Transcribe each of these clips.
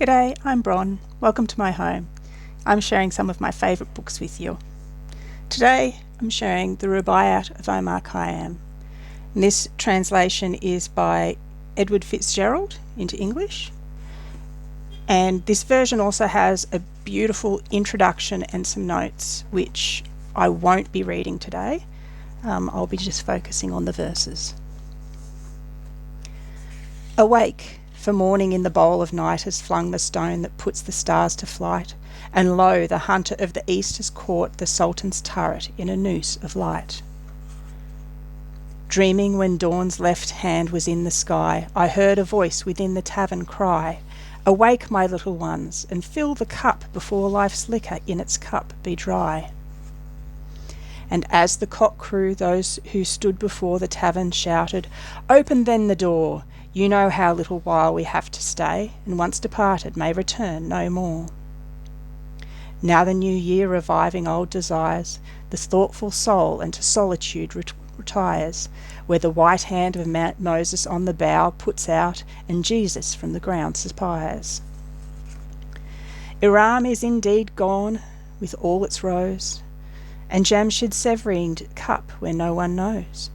G'day, I'm Bron. Welcome to my home. I'm sharing some of my favourite books with you. Today I'm sharing the Rubaiyat of Omar Khayyam. And this translation is by Edward Fitzgerald into English. And this version also has a beautiful introduction and some notes, which I won't be reading today. I'll be just focusing on the verses. Awake, for morning in the bowl of night has flung the stone that puts the stars to flight, and lo, the hunter of the east has caught the Sultan's turret in a noose of light. Dreaming when dawn's left hand was in the sky, I heard a voice within the tavern cry, "Awake, my little ones, and fill the cup before life's liquor in its cup be dry." And as the cock crew, those who stood before the tavern shouted, "Open then the door! You know how little while we have to stay, and once departed may return no more." Now the new year reviving old desires, the thoughtful soul into solitude retires, where the white hand of Moses on the bough puts out, and Jesus from the ground aspires. Iram is indeed gone, with all its rose, and Jamshid's severing cup where no one knows.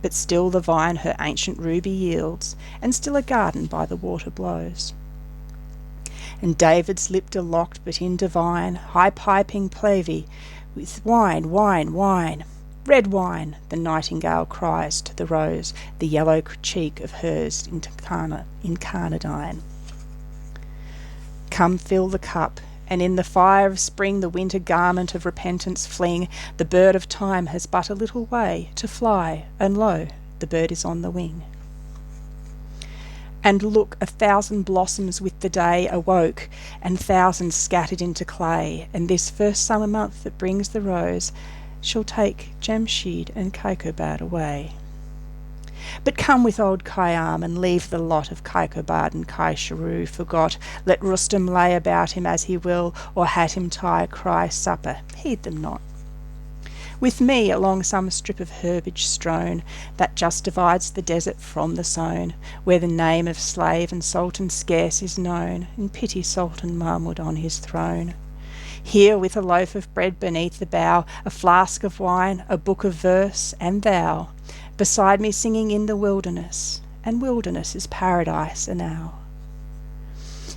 But still the vine her ancient ruby yields, and still a garden by the water blows. And David's lip locked but in divine, high-piping plavy, with wine, wine, wine, red wine, the nightingale cries to the rose, the yellow cheek of hers incarnadine. Come fill the cup, and in the fire of spring the winter garment of repentance fling. The bird of time has but a little way to fly, and lo, the bird is on the wing. And look, 1,000 blossoms with the day awoke, and thousands scattered into clay, and this first summer month that brings the rose shall take Jamshid and Kaikobad away. But come with old Khayyam, and leave the lot of Kaikobad and Kaisharu forgot. Let Rustum lay about him as he will, or Hatim-Tai cry supper, heed them not. With me along some strip of herbage strown, that just divides the desert from the sown, where the name of slave and sultan scarce is known, and pity Sultan Mahmud on his throne. Here with a loaf of bread beneath the bough, a flask of wine, a book of verse, and thou beside me singing in the wilderness, and wilderness is paradise enow.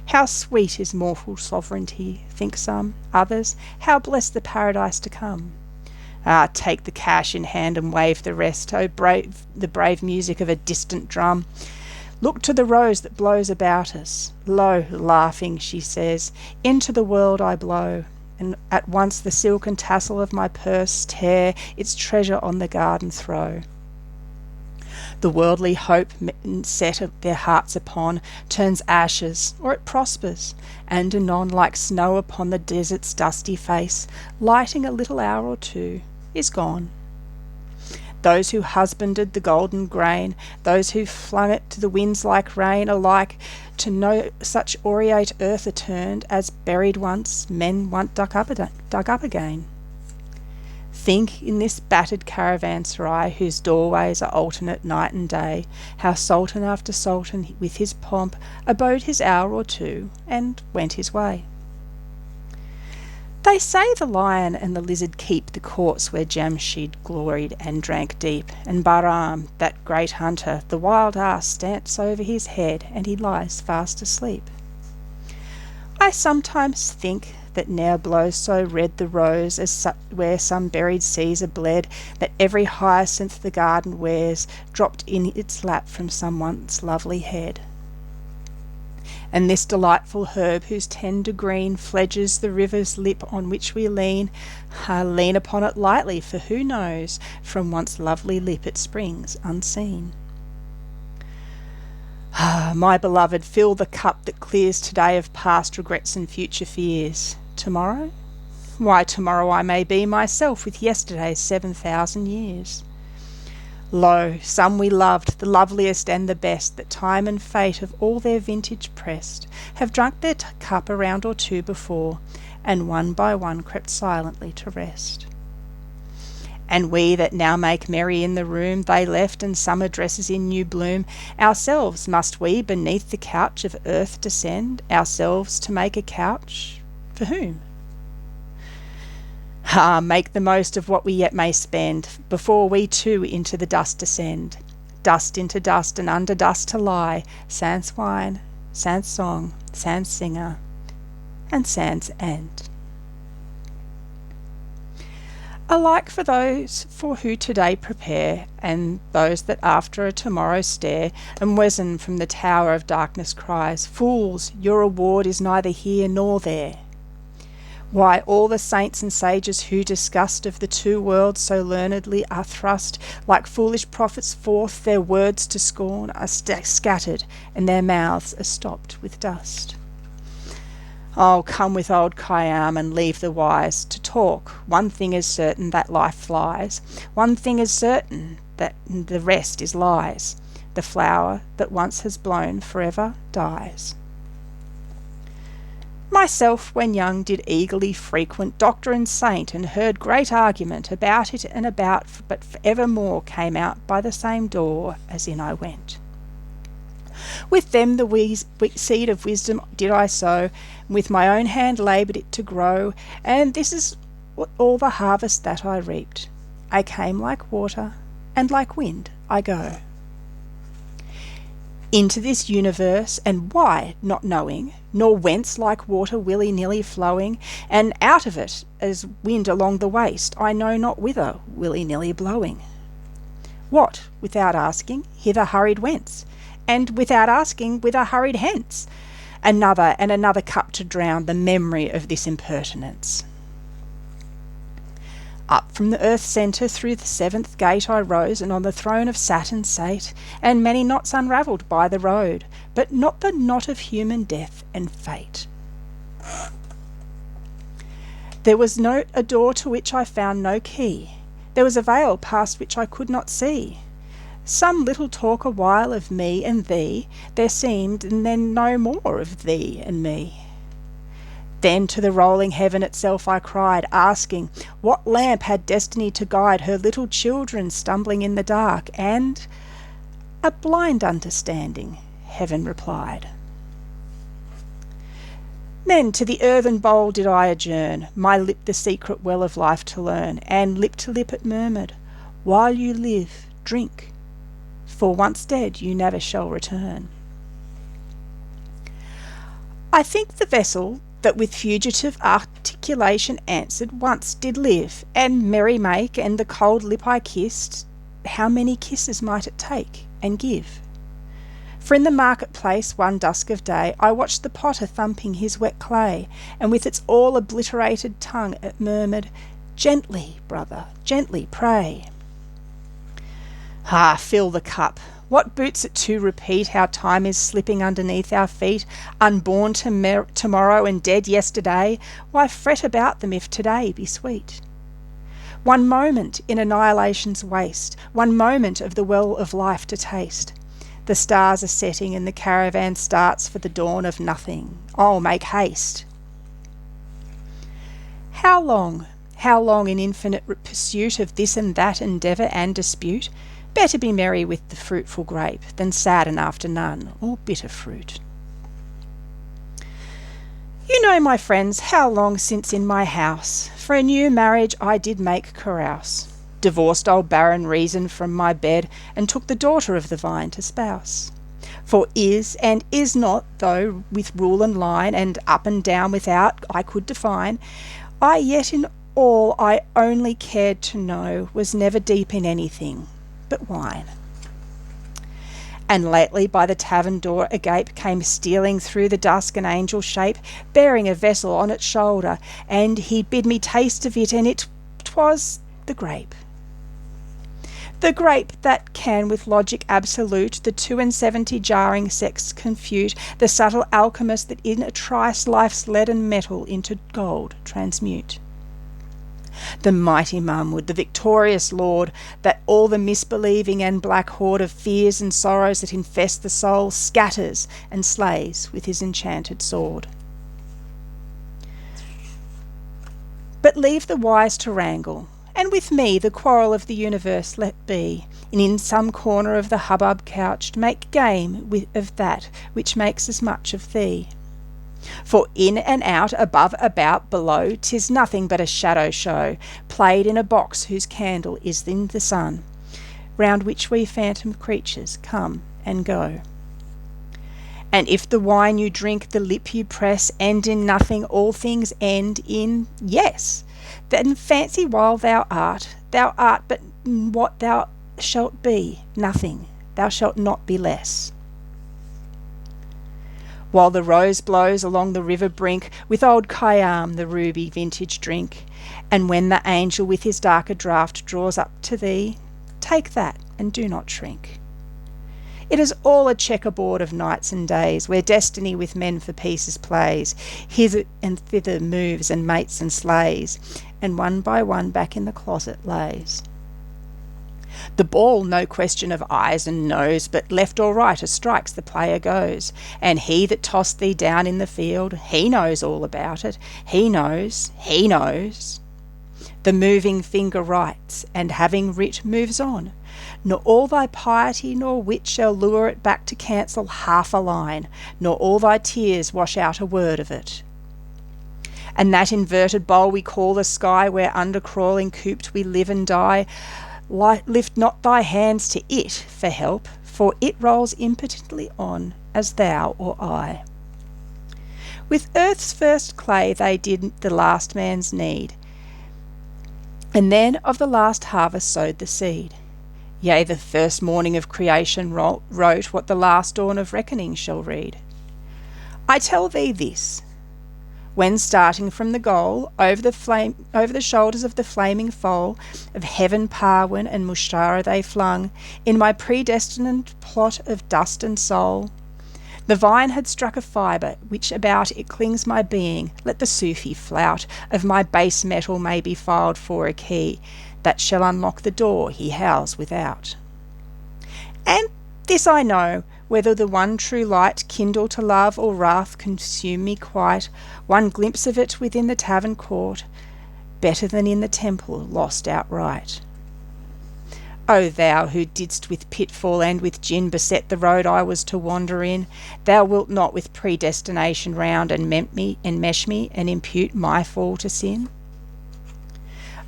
How sweet is mortal sovereignty, think some, others, how blessed the paradise to come. Ah, take the cash in hand and wave the rest, oh brave, the brave music of a distant drum. Look to the rose that blows about us. Lo, laughing, she says, into the world I blow, and at once the silken tassel of my purse tear, its treasure on the garden throw. The worldly hope men set their hearts upon turns ashes, or it prospers, and anon, like snow upon the desert's dusty face, lighting a little hour or two, is gone. Those who husbanded the golden grain, those who flung it to the winds like rain, alike to no such aureate earth are turned, as buried once, men once dug up again. Think in this battered caravanserai, whose doorways are alternate night and day, how sultan after sultan with his pomp abode his hour or two, and went his way. They say the lion and the lizard keep the courts where Jamshid gloried and drank deep, and Bahram, that great hunter, the wild ass stamps over his head, and he lies fast asleep. I sometimes think that ne'er blows so red the rose as where some buried seas are bled, that every hyacinth the garden wears dropped in its lap from some once lovely head. And this delightful herb, whose tender green fledges the river's lip on which we lean, lean upon it lightly, for who knows from once lovely lip it springs unseen. My beloved, fill the cup that clears today of past regrets and future fears. Tomorrow? Why, tomorrow I may be myself with yesterday's 7,000 years. Lo, some we loved, the loveliest and the best, that time and fate of all their vintage pressed, have drunk their cup a round or two before, and one by one crept silently to rest. And we that now make merry in the room they left, and summer dresses in new bloom, ourselves must we beneath the couch of earth descend, ourselves to make a couch for whom? Ah, make the most of what we yet may spend, before we too into the dust descend. Dust into dust, and under dust to lie, sans wine, sans song, sans singer, and sans end. Alike for those for who today prepare, and those that after a tomorrow stare, and wezen from the tower of darkness cries, Fools, your reward is neither here nor there. Why, all the saints and sages who discussed of the two worlds so learnedly are thrust, like foolish prophets forth their words to scorn, are scattered, and their mouths are stopped with dust. Oh, come with old Khayyam and leave the wise to talk. One thing is certain, that life flies. One thing is certain, that the rest is lies. The flower that once has blown forever dies. Myself, when young, did eagerly frequent doctor and saint, and heard great argument about it and about, but for evermore came out by the same door as in I went. With them the seed of wisdom did I sow, and with my own hand laboured it to grow, and this is all the harvest that I reaped. I came like water, and like wind I go. Into this universe, and why, not knowing, nor whence like water willy-nilly flowing, and out of it as wind along the waste, I know not whither willy-nilly blowing. What, without asking, hither hurried whence? And without asking, whither hurried hence? Another and another cup to drown the memory of this impertinence. Up from the earth's centre through the seventh gate I rose, and on the throne of Saturn sate, and many knots unravelled by the road, but not the knot of human death and fate. There was a door to which I found no key. There was a veil past which I could not see. Some little talk a while of me and thee, there seemed, and then no more of thee and me. Then to the rolling heaven itself I cried, asking what lamp had destiny to guide her little children stumbling in the dark, and a blind understanding, heaven replied. Then to the earthen bowl did I adjourn, my lip the secret well of life to learn, and lip to lip it murmured, while you live, drink, for once dead you never shall return. I think the vessel that with fugitive articulation answered once did live, and merry make, and the cold lip I kissed, how many kisses might it take and give? For in the market-place one dusk of day I watched the potter thumping his wet clay, and with its all obliterated tongue it murmured, Gently, brother, gently, pray. Ah, fill the cup. What boots it to repeat how time is slipping underneath our feet, unborn tomorrow and dead yesterday? Why fret about them if today be sweet? One moment in annihilation's waste, one moment of the well of life to taste. The stars are setting and the caravan starts for the dawn of nothing. Oh, make haste. How long in infinite pursuit of this and that endeavour and dispute? Better be merry with the fruitful grape than sadden after none or bitter fruit. You know, my friends, how long since in my house for a new marriage I did make carouse, divorced old barren reason from my bed, and took the daughter of the vine to spouse. For is and is not, though with rule and line, and up and down without I could define, I yet in all I only cared to know was never deep in anything but wine. And lately by the tavern door agape came stealing through the dusk an angel shape, bearing a vessel on its shoulder, and he bid me taste of it, and 'twas the grape. The grape that can with logic absolute the 72 jarring sects confute, the subtle alchemist that in a trice life's leaden metal into gold transmute. The mighty Mahmud, the victorious Lord, that all the misbelieving and black horde of fears and sorrows that infest the soul scatters and slays with his enchanted sword. But leave the wise to wrangle, and with me the quarrel of the universe let be, and in some corner of the hubbub couched make game of that which makes as much of thee. For in and out, above, about, below, 'tis nothing but a shadow show, played in a box whose candle is in the sun, round which we phantom creatures come and go. And if the wine you drink, the lip you press, end in nothing, all things end in yes, then fancy while thou art but what thou shalt be, nothing, thou shalt not be less. While the rose blows along the river brink, with old Khayyam the ruby vintage drink, and when the angel with his darker draught draws up to thee, take that and do not shrink. It is all a checkerboard of nights and days, where destiny with men for pieces plays, hither and thither moves and mates and slays, and one by one back in the closet lays. The ball, no question of eyes and nose, but left or right as strikes the player goes, and he that tossed thee down in the field, he knows all about it, he knows. The moving finger writes, and having writ moves on, nor all thy piety nor wit shall lure it back to cancel half a line, nor all thy tears wash out a word of it. And that inverted bowl we call the sky, where under crawling cooped we live and die, lift not thy hands to it for help, for it rolls impotently on, as thou or I. With earth's first clay they did the last man's need, and then of the last harvest sowed the seed. Yea, the first morning of creation wrote what the last dawn of reckoning shall read. I tell thee this, when starting from the goal, over the shoulders of the flaming foal of heaven Parwin and Mushtara they flung, in my predestined plot of dust and soul, the vine had struck a fibre, which about it clings my being. Let the Sufi flout of my base metal may be filed for a key, that shall unlock the door he howls without. And this I know, whether the one true light kindle to love or wrath consume me quite, one glimpse of it within the tavern court, better than in the temple lost outright. O thou who didst with pitfall and with gin beset the road I was to wander in, thou wilt not with predestination round and mesh me and impute my fall to sin?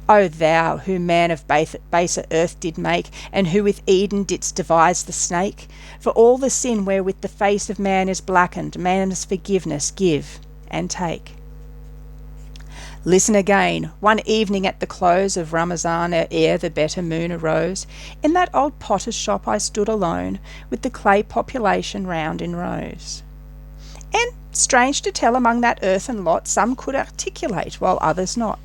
O thou who man of baser earth did make, and who with Eden didst devise the snake, for all the sin wherewith the face of man is blackened, man's forgiveness give and take. Listen again, one evening at the close of Ramazan, ere the better moon arose, in that old potter's shop I stood alone, with the clay population round in rows. And, strange to tell, among that earthen lot, some could articulate, while others not.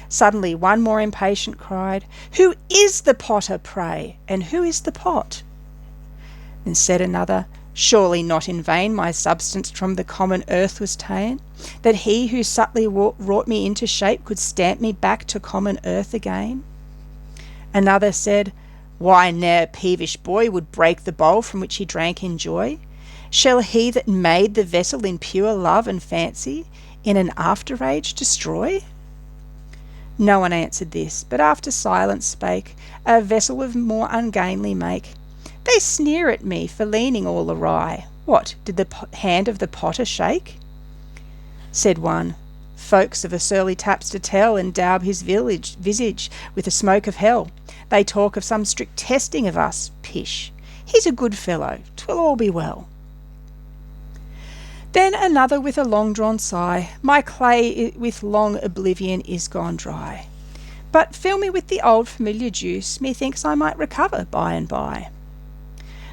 Suddenly one more impatient cried, Who is the potter, pray, and who is the pot? Then said another, Surely not in vain my substance from the common earth was ta'en, that he who subtly wrought me into shape could stamp me back to common earth again? Another said, Why, ne'er peevish boy would break the bowl from which he drank in joy? Shall he that made the vessel in pure love and fancy in an after age destroy? No one answered this, but after silence spake a vessel of more ungainly make. They sneer at me for leaning all awry. What, did the hand of the potter shake? Said one, Folks of a surly tapster tell, and daub his visage with the smoke of hell. They talk of some strict testing of us. Pish! He's a good fellow, 'twill all be well. Then another with a long-drawn sigh, My clay with long oblivion is gone dry. But fill me with the old familiar juice, methinks I might recover by and by.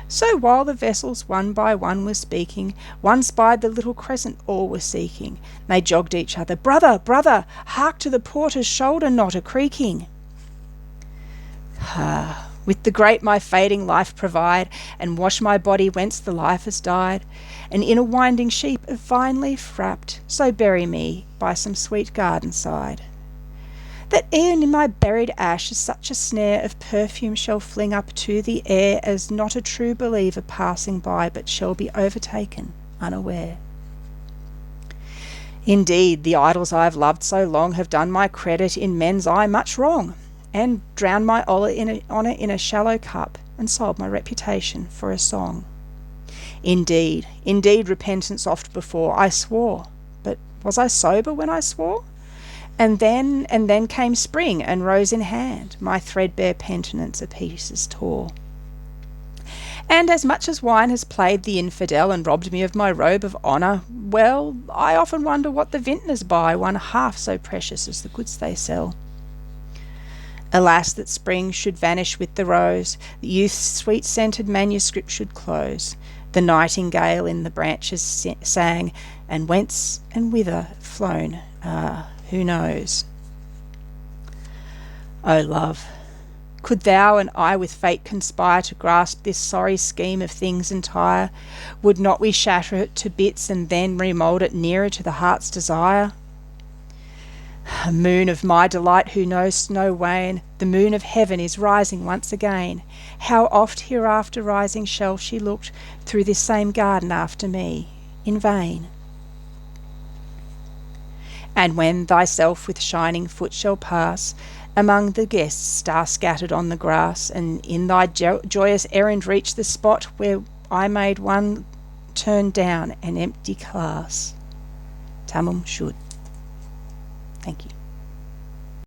So while the vessels one by one were speaking, one spied the little crescent all were seeking. They jogged each other, Brother, brother, hark to the porter's shoulder knot a-creaking. With the grape my fading life provide, and wash my body whence the life has died, and in a winding sheep of vine leaf wrapped, so bury me by some sweet garden side. That e'en in my buried ashes such a snare of perfume shall fling up to the air, as not a true believer passing by but shall be overtaken unaware. Indeed, the idols I have loved so long have done my credit in men's eye much wrong. and drowned my honour in a shallow cup, and sold my reputation for a song. Indeed, repentance oft before I swore, but was I sober when I swore? And then came spring, and rose in hand, my threadbare penitence a pieces tore. And as much as wine has played the infidel and robbed me of my robe of honour, well, I often wonder what the vintners buy, one half so precious as the goods they sell. Alas, that spring should vanish with the rose, the youth's sweet-scented manuscript should close, the nightingale in the branches sang, and whence and whither flown, who knows? O love, could thou and I with fate conspire to grasp this sorry scheme of things entire, would not we shatter it to bits and then remould it nearer to the heart's desire? A moon of my delight who knows no wane, the moon of heaven is rising once again. How oft hereafter rising shall she look through this same garden after me, in vain. And when thyself with shining foot shall pass among the guests star-scattered on the grass, and in thy joyous errand reach the spot where I made one turn down an empty glass. Tamam Shud. Thank you.